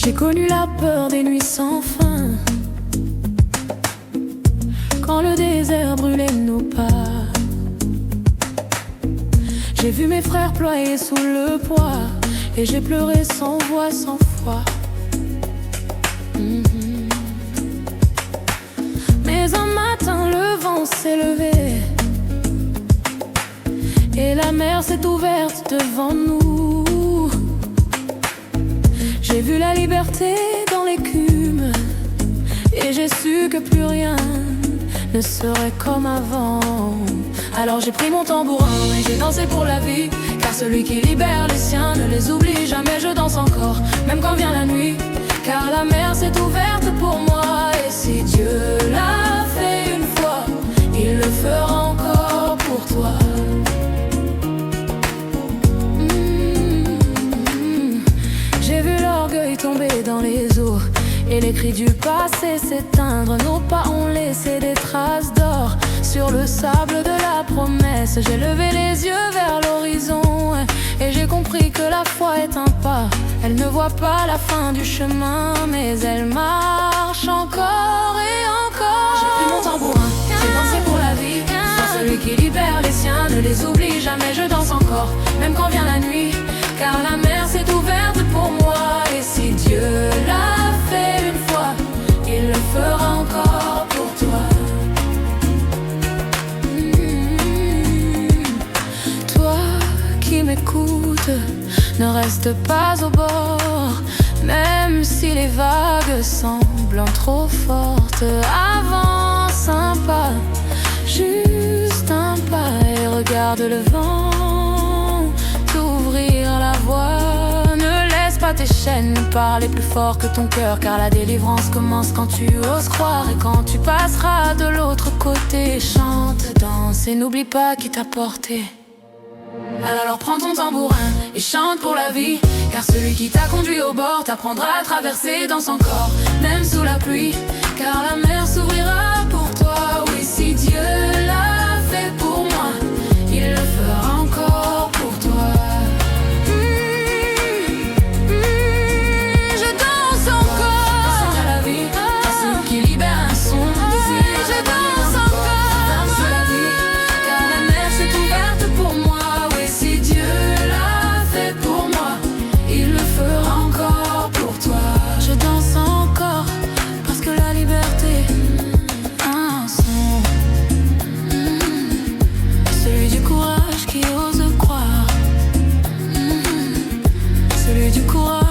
J'ai connu la peur des nuits sans fin, quand le désert brûlait nos pas. J'ai vu mes frères ployer sous le poids, et j'ai pleuré sans voix, sans foi. Mais un matin le vent s'est levé, et la mer s'est ouverte devant nous. J'ai vu la liberté dans l'écume, et j'ai su que plus rien ne serait comme avant. Alors j'ai pris mon tambourin et j'ai dansé pour la vie, car celui qui libère les siens ne les oublie jamais. Je danse encore, même quand vient la nuit, car la mer s'est ouverte pour moi. Et si Dieu l'a fait une fois, il le fera encore pour toi. J'ai vu l'orgueil tomber dans les eaux, et les cris du passé s'éteindre. Nos pas ont laissé des traces d'or sur le sable de la promesse. J'ai levé les yeux vers l'horizon, et j'ai compris que la foi est un pas. Elle ne voit pas la fin du chemin, mais elle marche encore et encore. J'ai pris mon tambourin, j'ai dansé pour la vie, car celui qui libère les siens ne les oublie jamais. Je danse encore, même quand vient la nuit, car la mer s'est ouverte pour moi. Et si Dieu l'a fait une fois, il le fera encore pour toi. Toi qui m'écoutes, ne reste pas au bord, même si les vagues semblent trop fortes. Avance un pas, juste un pas, et regarde le vent t'ouvrir la voie. Ne laisse pas tes chaînes parler plus fort que ton cœur, car la délivrance commence quand tu oses croire. Et quand tu passeras de l'autre côté, chante, danse et n'oublie pas qui t'a porté. Alors prends ton tambourin et chante pour la vie, car celui qui t'a conduit au bord t'apprendra à traverser. Danse encore, même sous la pluie, car la mer s'ouvrira pour toi. Oui, si Dieu l'a fait pour moi, il le fera encore pour toi. Je danse encore, danse à la vie, car celui qui libère un son. Je danse encore, danse à la vie, car la mer s'est ouverte pour moi. Oui, si Dieu l'a fait pour moi, il le fera encore pour toi. Je danse encore, parce que la liberté a un son. Celui du courage qui ose croire, celui du courage